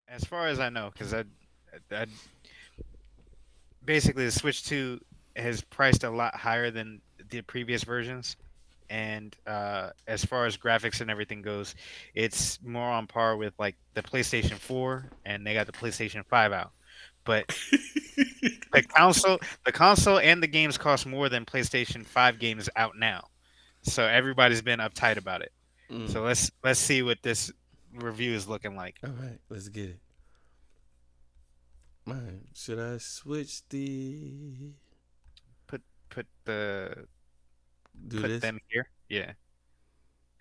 As far as I know, because I basically the Switch 2 has priced a lot higher than the previous versions, and as far as graphics and everything goes, it's more on par with like the PlayStation 4, and they got the PlayStation 5 out. But the console and the games cost more than PlayStation 5 games out now. So everybody's been uptight about it. Mm. So let's see what this review is looking like. All right, let's get it. Man, should I switch the Put put the do put this? them here. Yeah.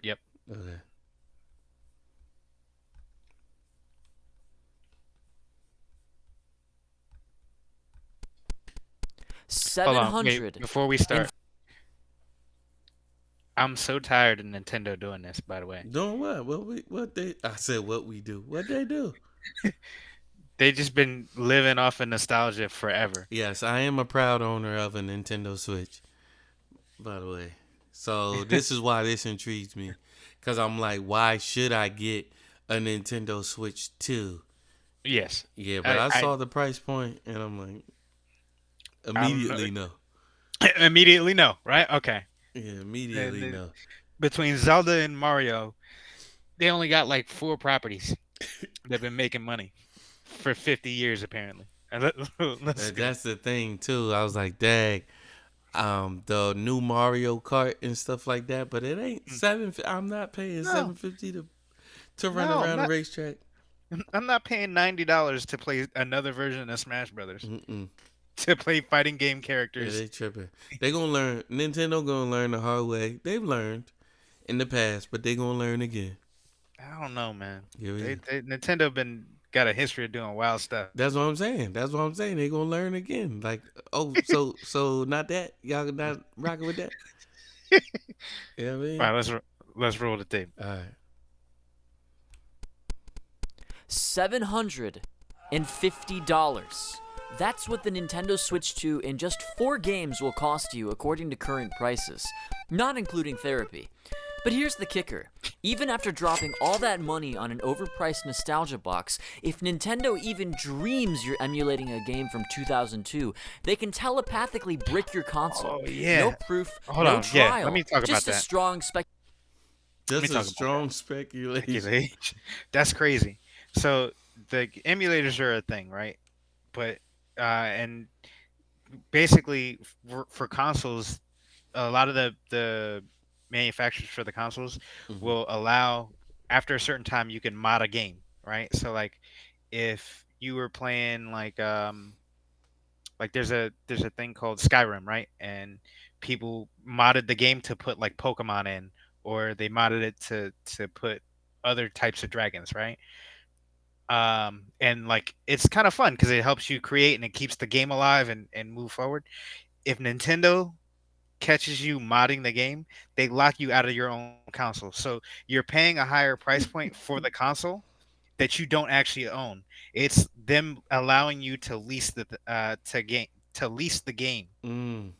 Yep. Okay. Hold on. Wait, 700 before we and start, I'm so tired of Nintendo doing this, by the way. Doing what? What they? I said what we do. What they do? They just been living off of nostalgia forever. Yes, I am a proud owner of a Nintendo Switch. By the way, so this is why this intrigues me, because I'm like, why should I get a Nintendo Switch 2? Yes. Yeah, but I I I saw the price point and I'm like, I'm immediately no. immediately no, right? Okay. Yeah, Then immediately no. between Zelda and Mario, they only got like four properties that've been making money for 50 years apparently. And let's go. That's the thing too. I was like, dang, the new Mario Kart and stuff like that, but it ain't Mm. seven. I'm not paying No, 750 to run no, around a racetrack. I'm not paying $90 to play another version of Smash Brothers. Mm-mm. To play fighting game Yeah, characters. they tripping. They gonna learn. Nintendo gonna learn the hard way. They've learned in the past, but they gonna learn again. I don't know, man. Yeah, They Nintendo been got a history of doing wild stuff. that's what I'm saying. That's what I'm saying. They gonna learn again. Like, oh, so not that y'all not rocking with that. You know what I All mean? right, let's roll the tape. All right. $750. That's what the Nintendo Switch 2 in just 4 games will cost you according to current prices, not including therapy. But here's the kicker. Even after dropping all that money on an overpriced nostalgia box, if Nintendo even dreams you're emulating a game from 2002, they can telepathically brick your console. Oh yeah. No proof, Hold no on. Yeah, let trial, me talk about just a that. strong Let me Just a talk about that. strong speculation. Speculation. That's crazy. So the emulators are a thing, right? But and basically for consoles, a lot of the manufacturers for the consoles Hmm. will allow after a certain time you can mod a game, right? So like if you were playing like there's a thing called Skyrim, right? And people modded the game to put like Pokemon in, or they modded it to put other types of dragons, right? And like it's kind of fun because it helps you create and it keeps the game alive and move forward. If Nintendo catches you modding the game, they lock you out of your own console. So you're paying a higher price point for the console that you don't actually own. It's them allowing you to lease to lease the game. Mm,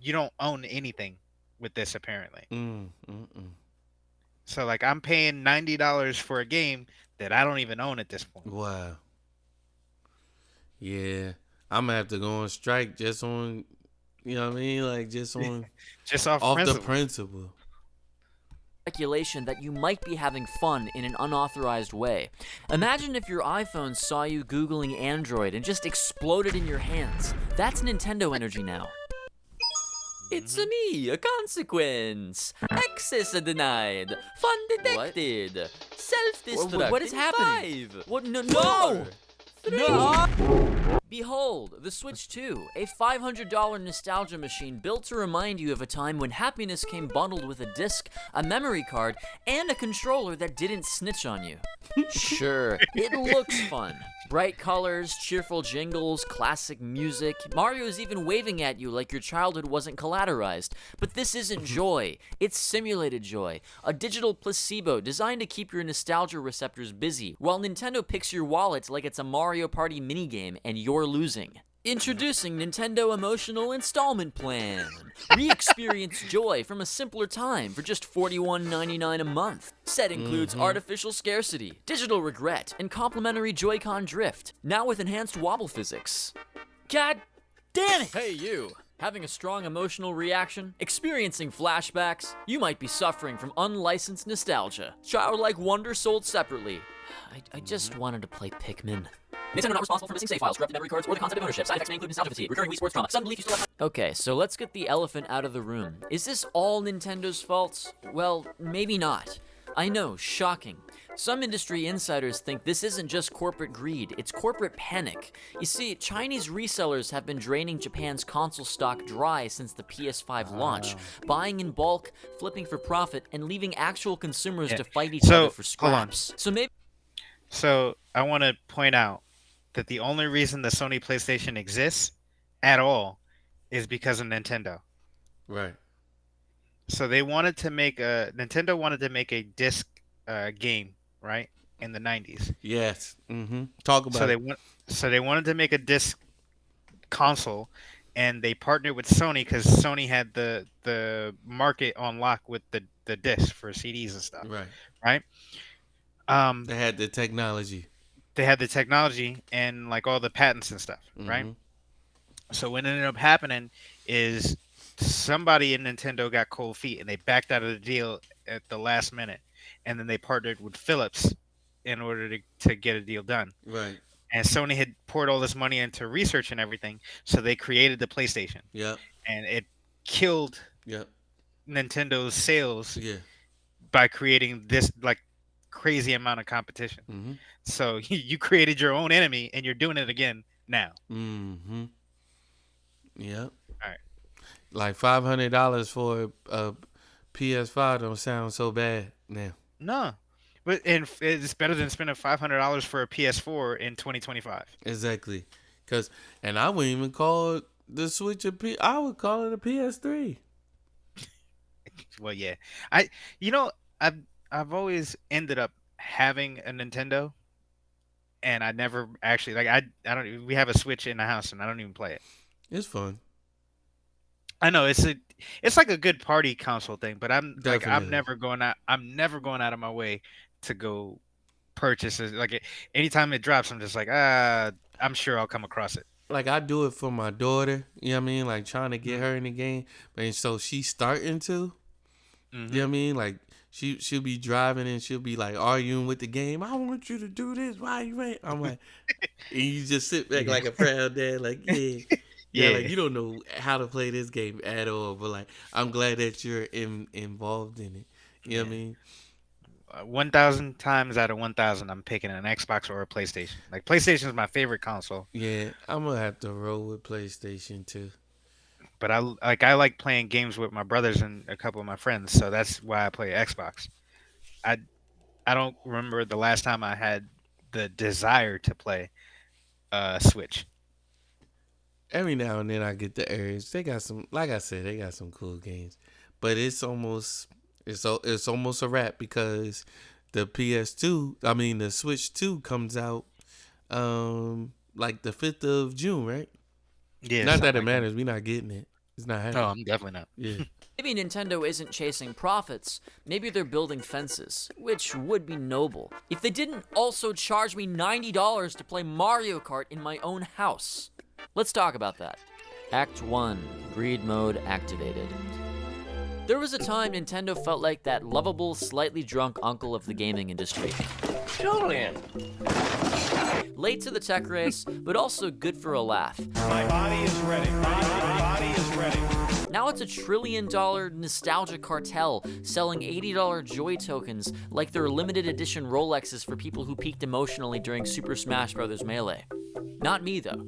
You don't own anything with this apparently. mm. So like I'm paying $90 for a game that I don't even own at this point. Wow. Yeah. I'm gonna have to go on strike just on, you know what I mean? Like just on Just off off the principle. principle. speculation that you might be having fun in an unauthorized way. Imagine if your iPhone saw you Googling Android and just exploded in your hands. That's Nintendo energy now. It's Hmm. me, a consequence. Access denied. Fun detected. Self-destruct. What is happening? 5. What? No, no! 3. No! Behold, the Switch 2, a $500 nostalgia machine built to remind you of a time when happiness came bundled with a disc, a memory card, and a controller that didn't snitch on you. Sure, it looks fun. Bright colors, cheerful jingles, classic music. Mario is even waving at you like your childhood wasn't collateralized. But this isn't joy, it's simulated joy. A digital placebo designed to keep your nostalgia receptors busy, while Nintendo picks your wallet like it's a Mario Party minigame and you're losing. Introducing Nintendo Emotional Installment Plan. Re-experience joy from a simpler time for just $41.99 a month. Set includes artificial scarcity, digital regret, and complimentary Joy-Con drift. Now with enhanced wobble physics. God damn it! Hey you! Having a strong emotional reaction? Experiencing flashbacks? You might be suffering from unlicensed nostalgia. Childlike wonder sold separately. I just wanted to play Pikmin. Nintendo not responsible for missing save files, corrupted memory cards, or the concept of ownership. Side effects may include nostalgia fatigue, recurring Wii Sports trauma, sudden belief you still have... Okay, so let's get the elephant out of the room. Is this all Nintendo's fault? Well, maybe not. I know, shocking. Some industry insiders think this isn't just corporate greed, it's corporate panic. You see, Chinese resellers have been draining Japan's console stock dry since the PS5 launch, buying in bulk, flipping for profit, and leaving actual consumers to fight each other for scraps. So I want to point out that the only reason the Sony PlayStation exists at all is because of Nintendo. Right. So Nintendo wanted to make a disc game, right, in the 90s. Yes. Talk about So they wanted to make a disc console, and they partnered with Sony because Sony had the market on lock with the disc for CDs and stuff. Right. They had the technology. They had the technology and like all the patents and stuff, right? So what ended up happening is somebody in Nintendo got cold feet and they backed out of the deal at the last minute, and then they partnered with Philips in order to get a deal done. Right. And Sony had poured all this money into research and everything, so they created the PlayStation. Yep. And it killed Nintendo's sales by creating this like crazy amount of competition. So you created your own enemy and you're doing it again now. Yep. All right. Like $500 for a PS5 don't sound so bad now. No. But it's better than spending $500 for a PS4 in 2025. Exactly. And I wouldn't even call the Switch I would call it a PS3. Well, yeah. I've always ended up having a Nintendo, and I never actually I don't. We have a Switch in the house, and I don't even play it. It's fun. I know it's like a good party console thing, but I'm Definitely. I'm never going out of my way to go purchase it. Like anytime it drops, I'm just like I'm sure I'll come across it. Like I do it for my daughter. You know what I mean? Like trying to get her in the game, and so she's starting to. You know what I mean? Like. She'll be driving and she'll be like arguing with the game. I want you to do this. Why you ain't? I'm like, and you just sit back like a proud dad, like like you don't know how to play this game at all. But like, I'm glad that you're involved in it. You know what I mean? 1,000 times out of 1,000, I'm picking an Xbox or a PlayStation. Like PlayStation is my favorite console. Yeah, I'm gonna have to roll with PlayStation too. But I like playing games with my brothers and a couple of my friends, so that's why I play Xbox. I don't remember the last time I had the desire to play Switch. Every now and then I get the urge. They got some, like I said, they got some cool games, but it's almost a wrap because the the Switch 2 comes out like the 5th of June, right? Yeah. Not that it matters. We're not getting it. It's not happening. No, I'm definitely not. Yeah. Maybe Nintendo isn't chasing profits. Maybe they're building fences, which would be noble. If they didn't also charge me $90 to play Mario Kart in my own house. Let's talk about that. Act 1, Greed Mode activated. There was a time Nintendo felt like that lovable, slightly drunk uncle of the gaming industry. Julian! Late to the tech race, but also good for a laugh. My body is ready. My body is ready. Now it's $1 trillion nostalgia cartel selling $80 Joy tokens like they're limited edition Rolexes for people who peaked emotionally during Super Smash Bros. Melee. Not me, though.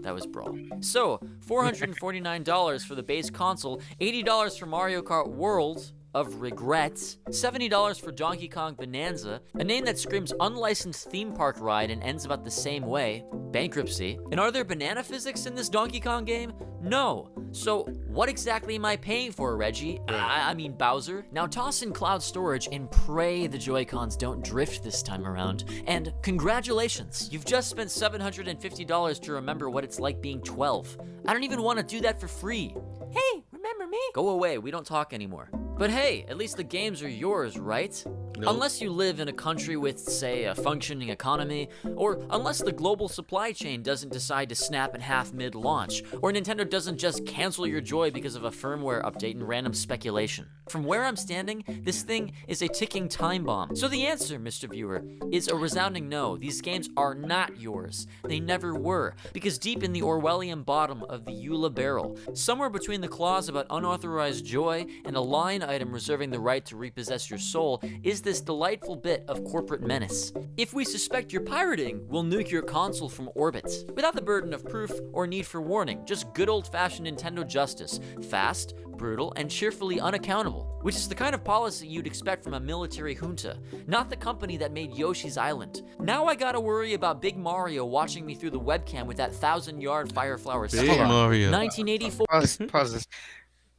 That was Brawl. So, $449 for the base console, $80 for Mario Kart World, of regret, $70 for Donkey Kong Bonanza, a name that screams unlicensed theme park ride and ends about the same way, bankruptcy. And are there banana physics in this Donkey Kong game? No. So what exactly am I paying for, Reggie? I mean Bowser? Now toss in cloud storage and pray the Joy-Cons don't drift this time around. And congratulations, you've just spent $750 to remember what it's like being 12. I don't even want to do that for free. Hey, remember me? Go away, we don't talk anymore. But hey, at least the games are yours, right? Nope. Unless you live in a country with, say, a functioning economy, or unless the global supply chain doesn't decide to snap in half mid-launch, or Nintendo doesn't just cancel your joy because of a firmware update and random speculation. From where I'm standing, this thing is a ticking time bomb. So the answer, Mr. Viewer, is a resounding no. These games are not yours. They never were, because deep in the Orwellian bottom of the EULA barrel, somewhere between the clause about unauthorized joy and a line item reserving the right to repossess your soul, is this delightful bit of corporate menace. If we suspect you're pirating, we'll nuke your console from orbit. Without the burden of proof or need for warning, just good old-fashioned Nintendo justice. Fast, brutal, and cheerfully unaccountable. Which is the kind of policy you'd expect from a military junta, not the company that made Yoshi's Island. Now I gotta worry about Big Mario watching me through the webcam with that 1,000-yard fire flower Big spin. Mario. 1984. Pause this.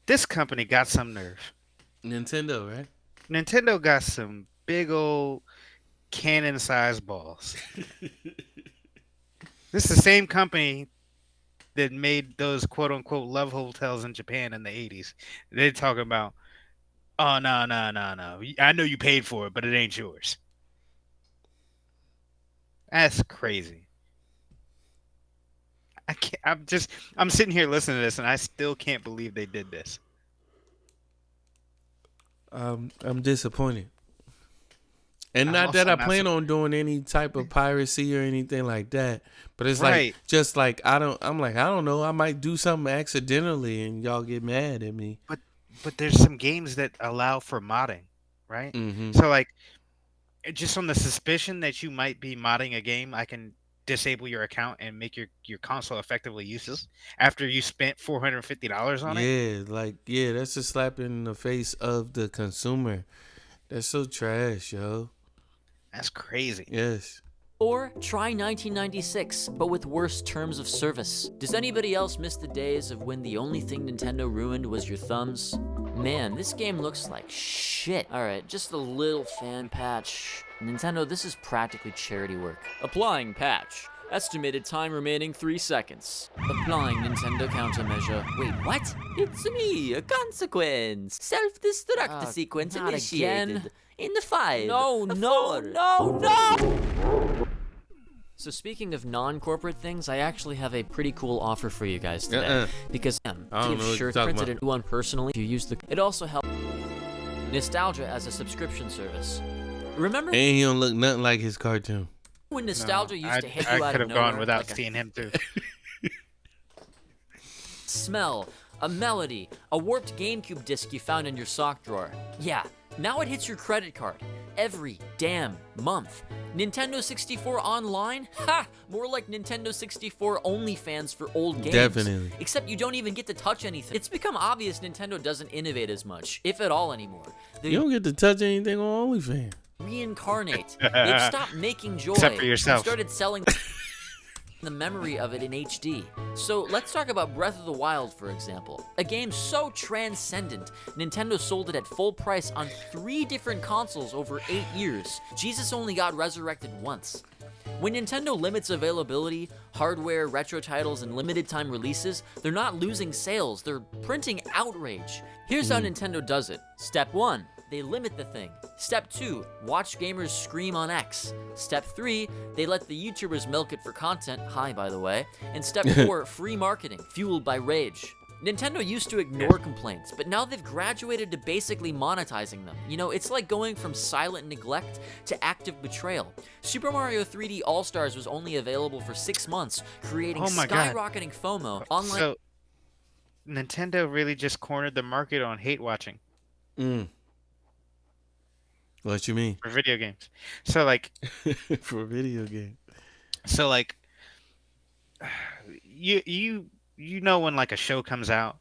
This company got some nerve. Nintendo, right? Nintendo got some big old cannon-sized balls. This is the same company that made those quote-unquote love hotels in Japan in the 80s. They're talking about, oh, no. I know you paid for it, but it ain't yours. That's crazy. I can't, I'm sitting here listening to this, and I still can't believe they did this. I'm disappointed. And not that I plan on doing any type of piracy or anything like that, but it's Right. like just like I don't know, I might do something accidentally and y'all get mad at me. But there's some games that allow for modding, right? Mm-hmm. So like, just on the suspicion that you might be modding a game, I can disable your account and make your console effectively useless after you spent $450 on it. Yeah, that's a slap in the face of the consumer. That's so trash, yo. That's crazy. Yes. Or try 1996, but with worse terms of service. Does anybody else miss the days of when the only thing Nintendo ruined was your thumbs? Man, this game looks like shit. Alright, just a little fan patch. Nintendo, this is practically charity work. Applying patch. Estimated time remaining 3 seconds. Applying Nintendo countermeasure. Wait, what? It's me, a consequence. Self-destruct sequence not initiated. again. In the 5. No. So speaking of non-corporate things, I actually have a pretty cool offer for you guys today. Because I don't we know have what you're shirts talking printed about. in one personally. If you use it also helps Nostalgia as a subscription service. Remember And he don't look nothing like his cartoon. when Nostalgia used to hit you I out could of have nowhere? gone without like a seeing him too. smell, a melody, a warped GameCube disc you found in your sock drawer. Yeah, now it hits your credit card. Every damn month. Nintendo 64 Online? Ha! More like Nintendo 64 OnlyFans for old games. Definitely. Except you don't even get to touch anything. It's become obvious Nintendo doesn't innovate as much, if at all anymore. They You don't get to touch anything on OnlyFans. reincarnate. They've stopped making joy. Except for yourself. And started selling the memory of it in HD. So let's talk about Breath of the Wild, for example. A game so transcendent, Nintendo sold it at full price on 3 different consoles over 8 years. Jesus only got resurrected once. When Nintendo limits availability, hardware, retro titles, and limited time releases, they're not losing sales, they're printing outrage. Here's how Nintendo does it. Step 1. They limit the thing. Step 2, watch gamers scream on X. Step 3, they let the YouTubers milk it for content, hi by the way. And step 4, free marketing, fueled by rage. Nintendo used to ignore complaints, but now they've graduated to basically monetizing them. You know, it's like going from silent neglect to active betrayal. Super Mario 3D All-Stars was only available for 6 months, creating Oh my God. skyrocketing FOMO. Online So Nintendo really just cornered the market on hate watching What you mean? for video games. So like For a video game. you know when like a show comes out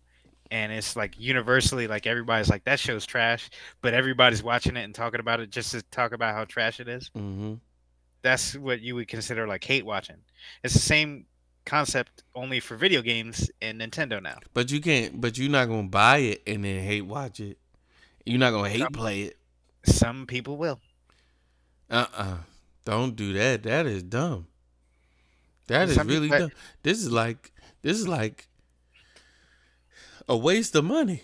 and it's like universally like everybody's like that show's trash, but everybody's watching it and talking about it just to talk about how trash it is. Mm-hmm. That's what you would consider like hate watching. It's the same concept only for video games and Nintendo now. But you can't. But you're not gonna buy it and then hate watch it. You're not gonna hate Some play it. some people will. Don't do that. That is dumb. That is Some people really dumb. This is like a waste of money.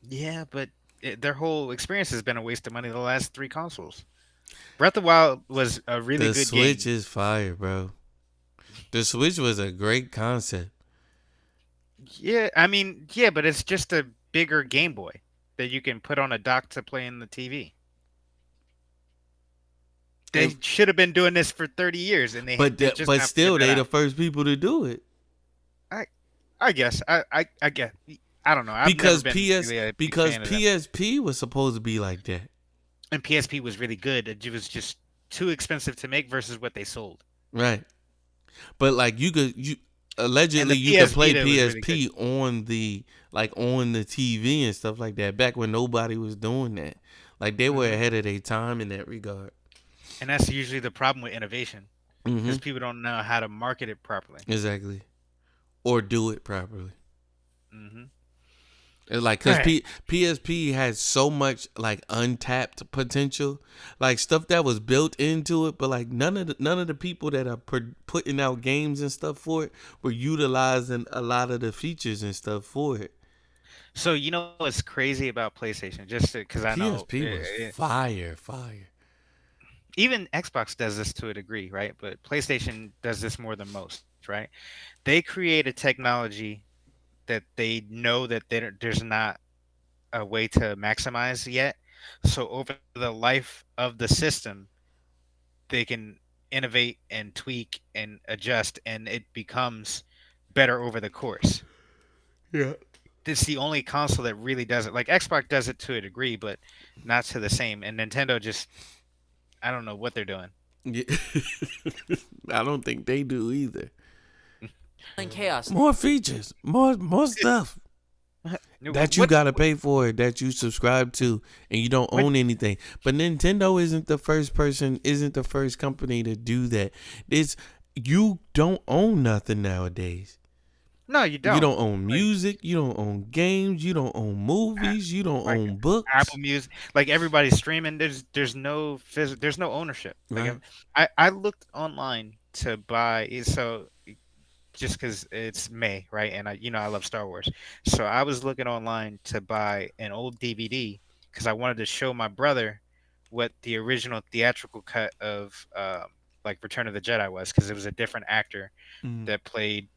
yeah, but their whole experience has been a waste of money the last three consoles. Breath of the Wild was a really The good Switch game. is fire, bro. The Switch was a great concept. Yeah, I mean, yeah, but it's just a bigger Game Boy that you can put on a dock to play in the TV. They And, should have been doing this for 30 years, and they just but not still, figured it they the out. first people to do it I guess I get. I don't know. I've never because been PS really a big because fan of them. PSP was supposed to be like that, And PSP was really good. It was just too expensive to make versus what they sold. right? But like you And allegedly the you could PS play Vita was really good. PSP on the TV and stuff like that back when nobody was doing that. Like they were Hmm. ahead of their time in that regard. And that's usually the problem with innovation Mm-hmm. because people don't know how to market it properly. Exactly. Or do it properly. Hmm. It's like because Right. PSP had so much like untapped potential, like stuff that was built into it, but like none of the people that are putting out games and stuff for it were utilizing a lot of the features and stuff for it. So you know what's crazy about PlayStation? Just because I know PSP was fire. even Xbox does this to a degree, right? But PlayStation does this more than most, right? They create a technology that they know that there's not a way to maximize yet. So over the life of the system, they can innovate and tweak and adjust, and it becomes better over the course. Yeah. It's the only console that really does it. Like Xbox does it to a degree, but not to the same. And Nintendo just, I don't know what they're doing. Yeah. I don't think they do either. And chaos. More features, more stuff that you What? gotta pay for, that you subscribe to, and you don't What? own anything. But Nintendo isn't the first company to do that. It's you don't own nothing nowadays. No, you You don't. don't own Like, music, you don't own games, you don't own movies, you don't like own books. Apple Music, like everybody's streaming. There's no there's no ownership. Like Right. I looked online to buy so just because it's May, right? And I love Star Wars, so I was looking online to buy an old DVD because I wanted to show my brother what the original theatrical cut of like Return of the Jedi was because it was a different actor Mm-hmm. that played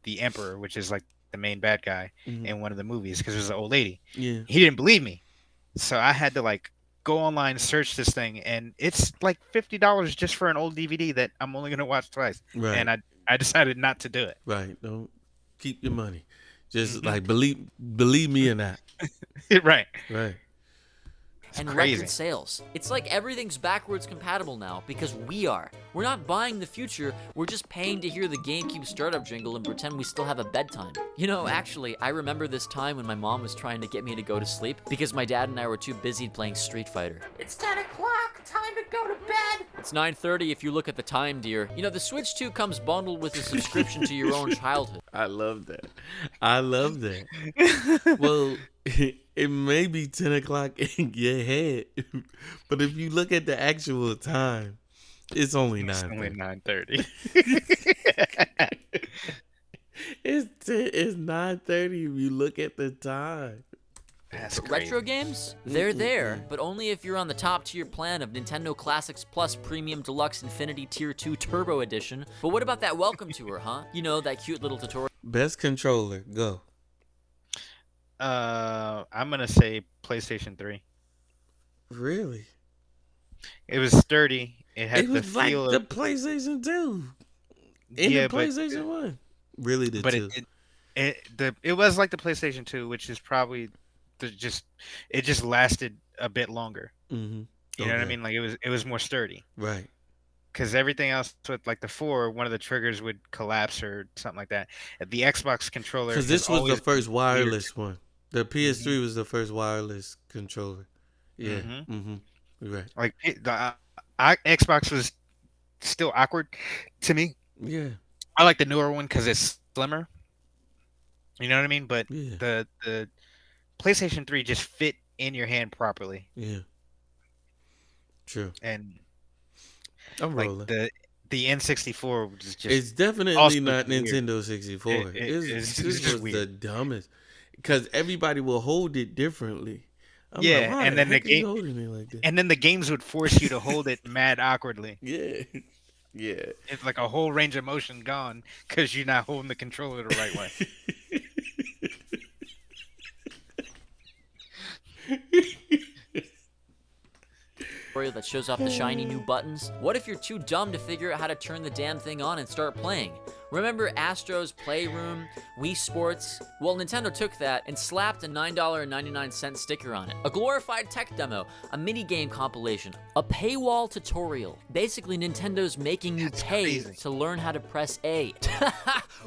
the Emperor, which is like the main bad guy Mm-hmm. in one of the movies because it was an old lady. Yeah. He didn't believe me, so I had to like go online, search this thing, and it's like $50 just for an old DVD that I'm only gonna watch twice. Right. And I decided not to do it. Right. Don't keep your money. Just Mhm. like believe me or not. Right. Right. It's and crazy. record sales. It's like everything's backwards compatible now because we are. We're not buying the future, we're just paying to hear the GameCube startup jingle and pretend we still have a bedtime. You know, actually, I remember this time when my mom was trying to get me to go to sleep because my dad and I were too busy playing Street Fighter. It's 10 o'clock. Time to go to bed. It's 9:30 if you look at the time, dear. You know, the Switch 2 comes bundled with a subscription to your own childhood. I love that. I love that. Well, it may be 10 o'clock in your head, but if you look at the actual time, it's only It's 9. only 9:30. It's 9:30 if you look at the time. That's crazy. Retro games? They're there, but only if you're on the top tier plan of Nintendo Classics Plus Premium Deluxe Infinity Tier 2 Turbo Edition. But what about that welcome tour, huh? You know, that cute little tutorial. Best controller, go. I'm gonna say PlayStation 3. Really? It was sturdy. It had It the was like feel the of PlayStation 2 and yeah, the but PlayStation 1. Really, the but 2. it was like the PlayStation 2, which is probably it just lasted a bit longer. Mm-hmm. You know what I mean? Like it was more sturdy. Right. because everything else with like the four, one of the triggers would collapse or something like that. The Xbox controller Because has this was the always been first weird. wireless one. The Hmm. PS3 was the first wireless controller. Yeah. Hmm. Mm-hmm. Right. Like Xbox was still awkward to me. Yeah. I like the newer one because it's slimmer. You know what I mean? But Yeah. the PlayStation 3 just fit in your hand properly, Yeah. True. and I'm like rolling. the N64 was just It's definitely also not just weird. Nintendo It, 64. it it's, This it's just was the weird. dumbest. Because everybody will hold it differently. I'm like, Yeah, why and the then the heck are you game holding it like that? and then the games would force you to hold it mad awkwardly. Yeah. Yeah. It's like a whole range of motion gone because you're not holding the controller the right way. that shows off the shiny new buttons? What if you're too dumb to figure out how to turn the damn thing on and start playing? Remember Astro's Playroom, Wii Sports? Well, Nintendo took that and slapped a $9.99 sticker on it. A glorified tech demo, a mini-game compilation, a paywall tutorial. Basically, Nintendo's making you pay crazy. to learn how to press A.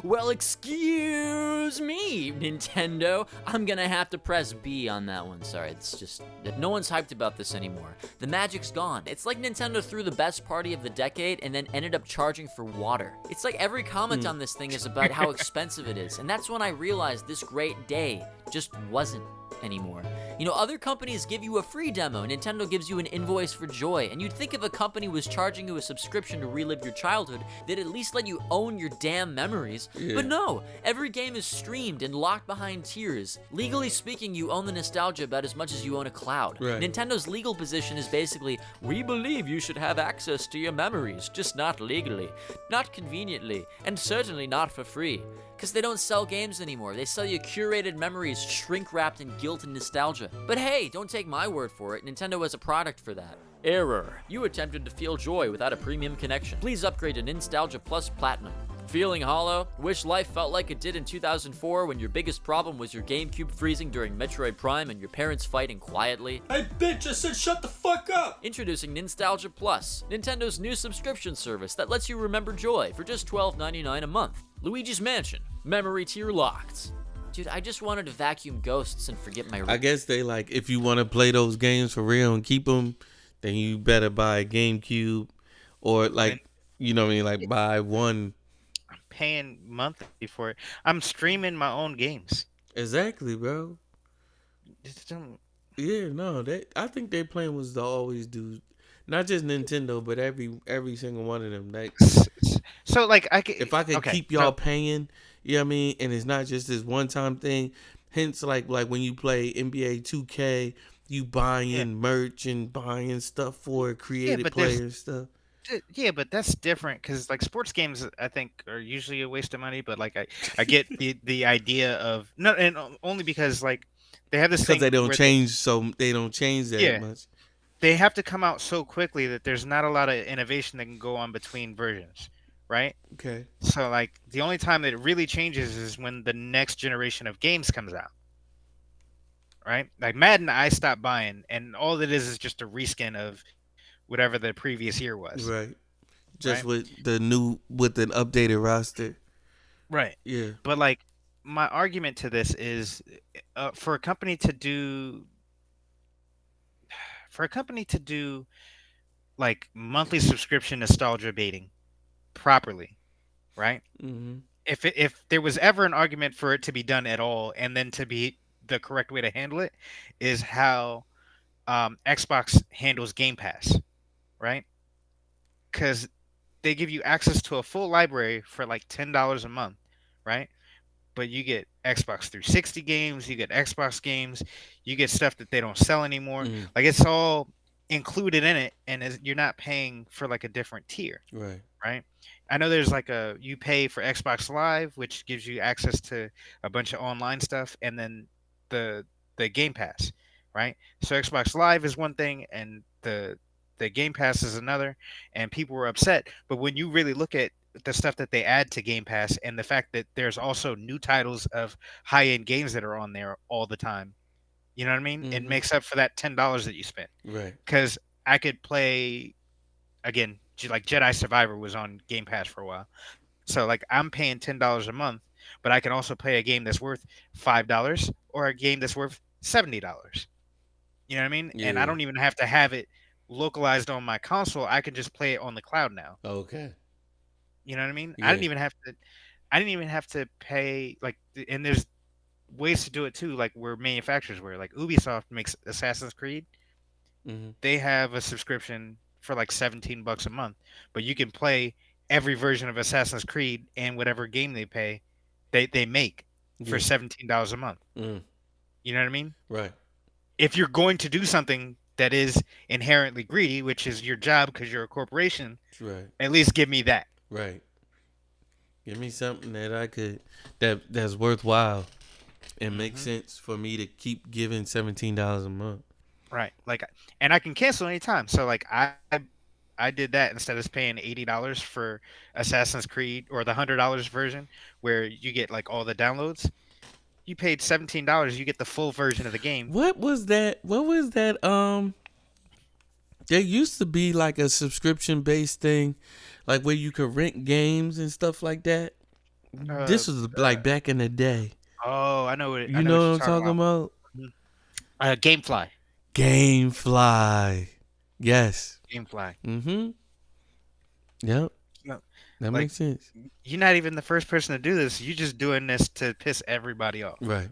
Well, excuse me, Nintendo. I'm gonna have to press B on that one. Sorry, it's just... No one's hyped about this anymore. The magic's gone. It's like Nintendo threw the best party of the decade and then ended up charging for water. It's like every comment on this thing is about how expensive it is, and that's when I realized this great day just wasn't anymore. You know, other companies give you a free demo, Nintendo gives you an invoice for joy, and you'd think if a company was charging you a subscription to relive your childhood, they'd at least let you own your damn memories. Yeah. But no, every game is streamed and locked behind tiers. Legally speaking, you own the nostalgia about as much as you own a cloud. Right. Nintendo's legal position is basically, we believe you should have access to your memories, just not legally, not conveniently, and certainly not for free. Because they don't sell games anymore. They sell you curated memories shrink-wrapped in guilt and nostalgia. But hey, don't take my word for it. Nintendo has a product for that. Error. You attempted to feel joy without a premium connection. Please upgrade to Nostalgia Plus Platinum. Feeling hollow? Wish life felt like it did in 2004 when your biggest problem was your GameCube freezing during Metroid Prime and your parents fighting quietly? Hey bitch, I said shut the fuck up! Introducing Nostalgia Plus, Nintendo's new subscription service that lets you remember joy for just $12.99 a month. Luigi's Mansion, memory tier locked. Dude, I just wanted to vacuum ghosts and forget my... I guess they like, if you want to play those games for real and keep them, then you better buy a GameCube or like, you know what I mean, like buy one. Paying monthly for it. I'm streaming my own games. Exactly, bro. Just don't- Yeah, no, I think their plan was to always do, not just Nintendo, but every single one of them. Like, So like I could, if I could okay, keep y'all paying, you know what I mean, and it's not just this one time thing. Hence, like when you play NBA 2K, you buying merch and buying stuff for creative but there's- players stuff. Yeah, but that's different because like sports games, I think are usually a waste of money. But like I get the idea of no, and only because like they have this Because thing they don't where change, so they don't change that Yeah. much. they have to come out so quickly that there's not a lot of innovation that can go on between versions, right? Okay. So like the only time that it really changes is when the next generation of games comes out. Right? Like Madden I stopped buying and all it is just a reskin of whatever the previous year was. Right. Just Right. with an updated roster. Right. Yeah. But like my argument to this is for a company to do like monthly subscription nostalgia baiting properly, right? Mm-hmm. If there was ever an argument for it to be done at all and then to be the correct way to handle it is how Xbox handles Game Pass, right? Because they give you access to a full library for like $10 a month, right? But you get Xbox 360 games, you get Xbox games, you get stuff that they don't sell anymore. Mm. Like it's all included in it, and you're not paying for like a different tier, Right. right? I know there's like you pay for Xbox Live, which gives you access to a bunch of online stuff, and then the Game Pass, right? So Xbox Live is one thing, and the Game Pass is another, and people were upset. But when you really look at the stuff that they add to Game Pass and the fact that there's also new titles of high-end games that are on there all the time, you know what I mean? It Mhm. makes up for that $10 that you spent. Right. Because I could play, again, like Jedi Survivor was on Game Pass for a while. So like I'm paying $10 a month, but I can also play a game that's worth $5 or a game that's worth $70. You know what I mean? And I Yeah. don't even have to have it localized on my console. I can just play it on the cloud now. Okay. You know what I mean? Yeah. I didn't even have to pay like and there's ways to do it too, like where manufacturers were. Like Ubisoft makes Assassin's Creed. Mhm. They have a subscription for like $17 a month, but you can play every version of Assassin's Creed and whatever game they make for Yeah. $17 a month. Mm. You know what I mean? Right. If you're going to do something that is inherently greedy, which is your job because you're a corporation, Right. at least give me that. Right. Give me something that's worthwhile and makes Hmm. sense for me to keep giving $17 a month. Right. Like, and I can cancel anytime. So like I did that instead of paying $80 for Assassin's Creed or the $100 version where you get like all the downloads. You paid $17, you get the full version of the game. What was that? What was that? There used to be like a subscription based thing, like where you could rent games and stuff like that. Uh, This was like back in the day. oh, I You know know what what you're I'm talking talking about. about? Mhm. GameFly. Gamefly. Yes. GameFly. Mm-hmm. Yep. No, That like makes sense. you're not even the first person to do this. You're just doing this to piss everybody off. Right.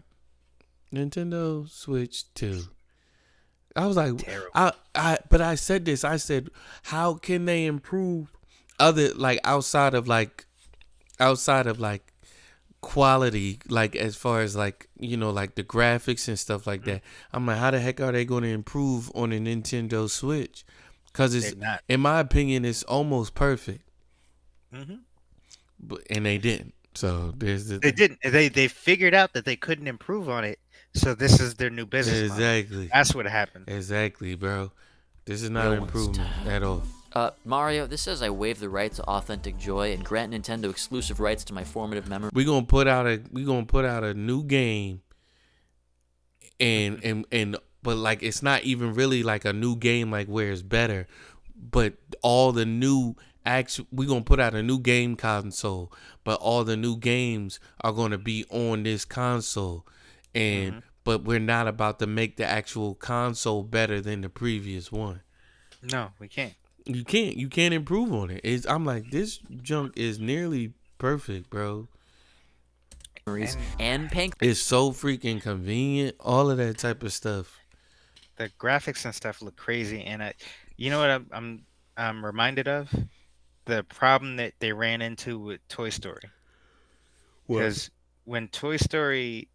Nintendo Switch 2. I was like, Terrible. but I said this. I said, how can they improve other like outside of like quality, like as far as like like the graphics and stuff like that. I'm like, how the heck are they going to improve on a Nintendo Switch? Because They're it's, not. in my opinion, it's almost perfect, Hmm. and they didn't. So there's the They didn't. They figured out that they couldn't improve on it. So this is their new business model. exactly, That's what happened. exactly, bro. This is not an Real ones. improvement at all. Mario, this says I waive the right to authentic joy and grant Nintendo exclusive rights to my formative memory. We gonna put out a new game, and but like it's not even really like a new game like where it's better, but all the new we gonna put out a new game console, but all the new games are gonna be on this console, and Hmm. but we're not about to make the actual console better than the previous one. No, we can't. You can't improve on it. I'm like, this junk is nearly perfect, bro. Memories And and It's so freaking convenient, all of that type of stuff. the graphics and stuff look crazy. And you know what I'm reminded of? The problem that they ran into with Toy Story. What? Because when Toy Story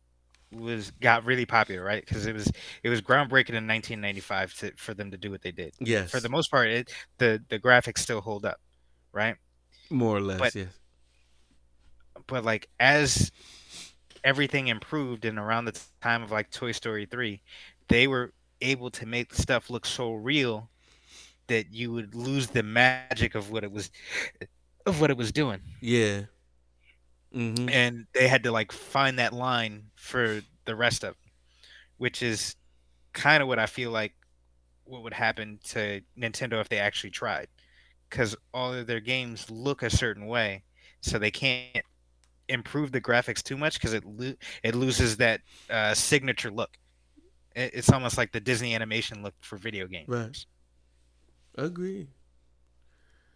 got really popular, right? Because it was groundbreaking in 1995 for them to do what they did. For Yes, the most part, the graphics still hold up, right? more or But less, yes. like as everything improved and around the time of like Toy Story 3, they were able to make stuff look so real that you would lose the magic of what it was doing. Yeah. Mhm. And they had to like find that line for the rest of it, which is kind of what I feel like what would happen to Nintendo if they actually tried, because all of their games look a certain way, so they can't improve the graphics too much because it loses that signature look. It's almost like the Disney animation look for video Right. games. Agree.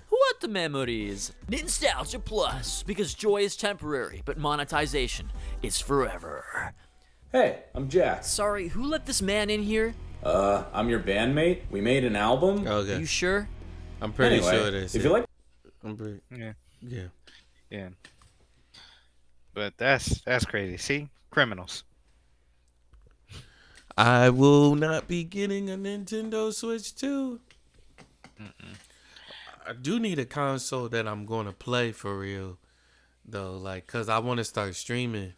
what memories? Nostalgia Plus, because joy is temporary, but monetization is forever. Hey, I'm Jack. Sorry, who let this man in here? I'm your bandmate. We made an album. Are Okay. you sure? I'm pretty Anyway, sure that's if it. you like I'm pretty. Yeah, Yeah. yeah. But that's crazy. See, criminals. I will not be getting a Nintendo Switch 2. I do need a console that I'm going to play for real, though. Like, cause I want to start streaming.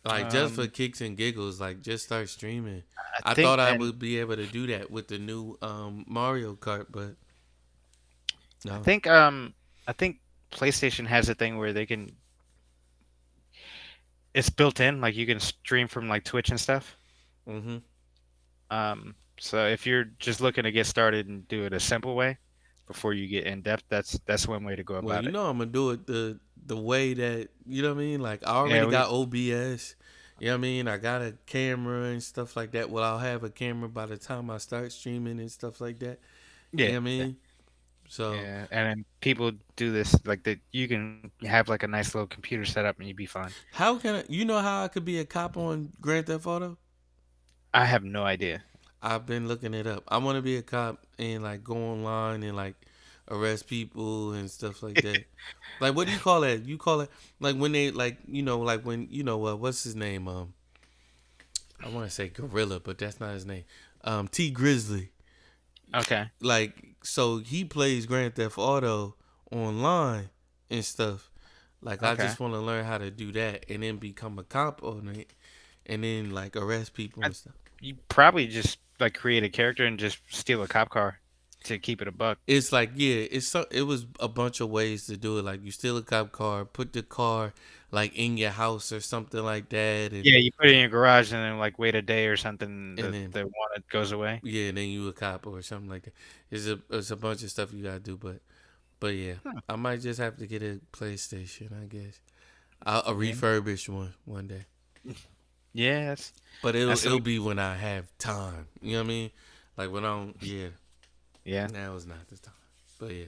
Like, just for kicks and giggles, like, just start streaming. I think- thought I and- would be able to do that with the new Mario Kart, but no. I think PlayStation has a thing where they can. It's built in, like you can stream from like Twitch and stuff. Mm-hmm. So if you're just looking to get started and do it a simple way, before you get in depth. That's one way to go Well, about you it. know I'm gonna do it the way that you know what I mean. Like I Yeah, already we got OBS. You know what I mean? I got a camera and stuff like that. Well, I'll have a camera by the time I start streaming and stuff like that. You know yeah. what I mean? So Yeah, and then people do this like that. You can have like a nice little computer set up and you'd be fine. how can I, you know how I could be a cop on Grand Theft Auto? I have no idea. I've been looking it up. I want to be a cop and like go online and like arrest people and stuff like that. Like what do you call that? You call it like when they like like when what's his name? I want to say Gorilla, but that's not his name. T Grizzly. Okay. Like so he plays Grand Theft Auto online and stuff. Like I Okay. just want to learn how to do that and then become a cop on it and then like arrest people I, and stuff. you probably just like create a character and just steal a cop car to keep it a buck. It's like it was a bunch of ways to do it. Like you steal a cop car, put the car like in your house or something like that, Yeah, you put it in your garage and then like wait a day or something. and The then the wanted goes away. yeah, and then you a cop or something like that. It's a bunch of stuff you gotta do, but yeah, Huh. I might just have to get a PlayStation. I guess a Yeah. refurbished one day. Yeah, But that's it'll be when I have time. You know what I mean? Like when I don't. Yeah, yeah. now is not the time. But yeah.